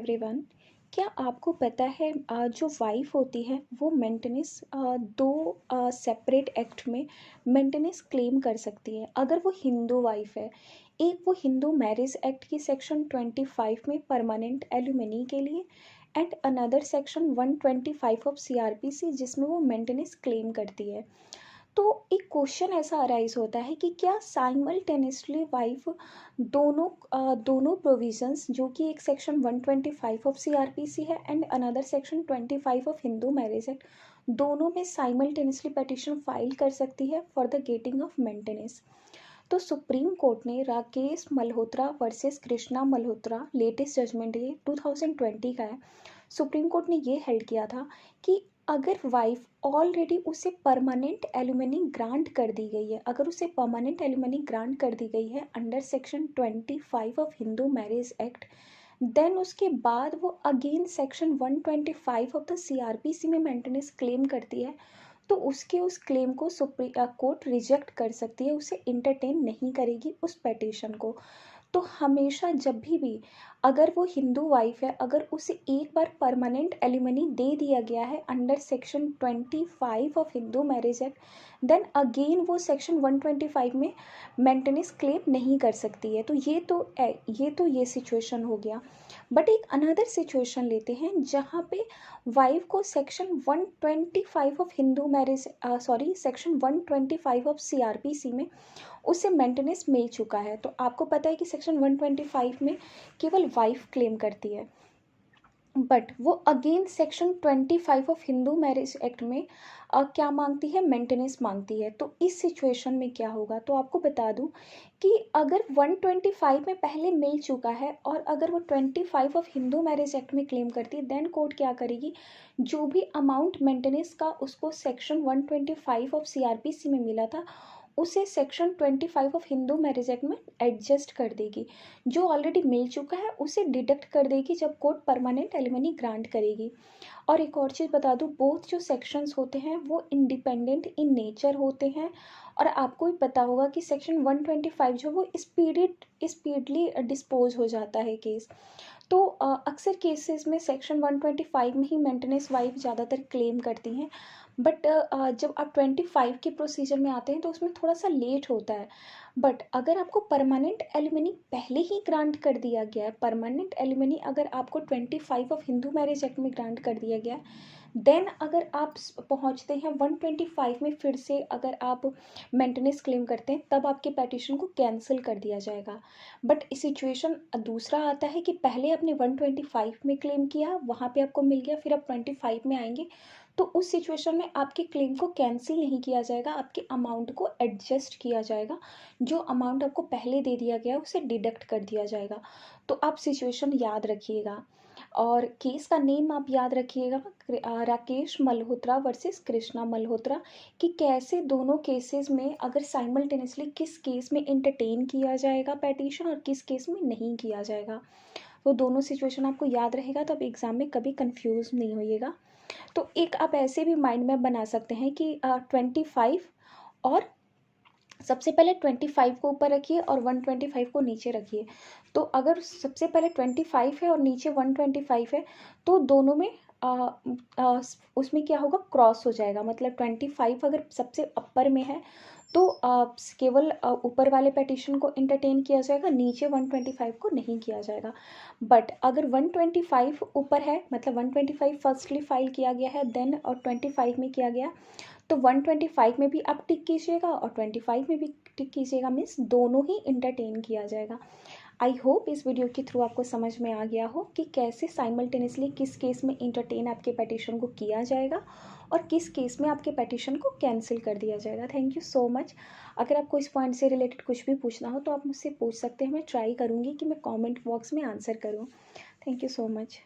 Everyone. क्या आपको पता है जो वाइफ होती है वो मेंटेनेंस दो सेपरेट एक्ट में मेंटेनेंस क्लेम कर सकती है अगर वो हिंदू वाइफ है। एक वो हिंदू मैरिज एक्ट की सेक्शन 25 में परमानेंट एलुमनी के लिए and another section 125 of CrPC जिसमें वो मेंटेनेंस क्लेम करती है। तो एक क्वेश्चन ऐसा अराइज होता है कि क्या साइमल्टेनियसली वाइफ दोनों प्रोविजंस जो कि एक सेक्शन 125 ऑफ सीआरपीसी है and another section 25 of Hindu marriage act दोनों में साइमल्टेनियसली पिटीशन फाइल कर सकती है for the getting of maintenance. तो सुप्रीम कोर्ट ने Rakesh Malhotra versus Krishna Malhotra latest judgement ये 2020 का है। सुप्रीम कोर्ट ने ये हेल्ड किया था कि अगर वाइफ ऑलरेडी उसे परमानेंट एलुमनी ग्रांट कर दी गई है, अगर उसे परमानेंट एलुमनी ग्रांट कर दी गई है under section 25 of Hindu marriage act, then उसके बाद वो again section 125 of the CrPC में मेंटेनेंस क्लेम करती है तो उसके उस क्लेम को सुप्रीम कोर्ट रिजेक्ट कर सकती है, उसे इंटरटेन नहीं करेगी उस पेटिशन को। तो हमेशा जब भी अगर वो हिंदू वाइफ है, अगर उसे एक बार परमानेंट एलिमनी दे दिया गया है under section 25 of Hindu marriage act, then again वो सेक्शन 125 में मेंटेनेंस क्लेम नहीं कर सकती है। तो ये सिचुएशन हो गया। बट एक अनदर सिचुएशन लेते हैं जहाँ पे वाइफ को section 125 of Hindu marriage section 125 of CrPC में उसे मेंटेनेंस मिल चुका है। तो आपको पता है कि सेक्शन 125 में केवल वाइफ क्लेम करती है, बट वो again section 25 of Hindu marriage act में क्या मांगती है, मेंटेनेंस मांगती है। तो इस सिचुएशन में क्या होगा, तो आपको बता दूं कि अगर 125 में पहले मिल चुका है और अगर वो 25 ऑफ हिंदू मैरिज एक्ट में क्लेम करती है, देन कोर्ट क्या करेगी, जो भी अमाउंट मेंटेनेंस का उसको सेक्शन 125 ऑफ सीआरपीसी में मिला था उसे section 25 of Hindu marriage act में एडजस्ट कर देगी। जो ऑलरेडी मिल चुका है उसे डिडक्ट कर देगी जब कोर्ट परमानेंट एलिमनी ग्रांट करेगी। और एक और चीज़ बता दूँ, बोथ जो सेक्शंस होते हैं वो इंडिपेंडेंट इन नेचर होते हैं। और आपको भी पता होगा कि सेक्शन 125 जो वो स्पीडली डिस्पोज हो जाता है केस। तो अक्सर केसेस में सेक्शन 125 में ही मेंटेनेंस वाइफ ज़्यादातर क्लेम करती हैं। बट जब आप 25 के प्रोसीजर में आते हैं तो उसमें थोड़ा सा लेट होता है। बट अगर आपको परमानेंट एलिमनी पहले ही ग्रांट कर दिया गया है, परमानेंट एलिमनी अगर आपको 25 ऑफ हिंदू मैरिज एक्ट में ग्रांट कर दिया गया है, देन अगर आप पहुंचते हैं 125 में फिर से अगर आप मेंटेनेंस क्लेम करते हैं तब आपके पेटिशन को कैंसिल कर दिया जाएगा। बट सिचुएशन दूसरा आता है कि पहले आपने 125 में क्लेम किया, वहाँ पे आपको मिल गया, फिर आप 25 में आएंगे तो उस सिचुएशन में आपके क्लेम को कैंसिल नहीं किया जाएगा, आपके अमाउंट को एडजस्ट किया जाएगा। जो अमाउंट आपको पहले दे दिया गया उसे डिडक्ट कर दिया जाएगा। तो आप सिचुएशन याद रखिएगा और केस का नेम आप याद रखिएगा, राकेश मल्होत्रा वर्सेस कृष्णा मल्होत्रा, कि कैसे दोनों केसेस में अगर साइमल्टेनियसली किस केस में एंटरटेन किया जाएगा पेटिशन और किस केस में नहीं किया जाएगा। तो दोनों सिचुएशन आपको याद रहेगा तो आप एग्ज़ाम में कभी कंफ्यूज नहीं होइएगा। तो एक आप ऐसे भी माइंड मैप बना सकते हैं कि 25 और सबसे पहले 25 को ऊपर रखिए और 125 को नीचे रखिए। तो अगर सबसे पहले 25 है और नीचे 125 है तो दोनों में उसमें क्या होगा, क्रॉस हो जाएगा। मतलब 25 अगर सबसे अपर में है तो केवल ऊपर वाले पेटिशन को एंटरटेन किया जाएगा, नीचे 125 को नहीं किया जाएगा। बट अगर 125 ऊपर है, मतलब 125 फर्स्टली फाइल किया गया है देन और 25 में किया गया, तो 125 में भी आप टिक कीजिएगा और 25 में भी टिक कीजिएगा, मीन्स दोनों ही इंटरटेन किया जाएगा। आई होप इस वीडियो के थ्रू आपको समझ में आ गया हो कि कैसे साइमल्टेनियसली किस केस में इंटरटेन आपके पेटिशन को किया जाएगा और किस केस में आपके पेटिशन को कैंसिल कर दिया जाएगा। Thank you so much. अगर आपको इस पॉइंट से रिलेटेड कुछ भी पूछना हो तो आप मुझसे पूछ सकते हैं, मैं ट्राई करूँगी कि मैं कमेंट बॉक्स में आंसर करूँ। Thank you so much.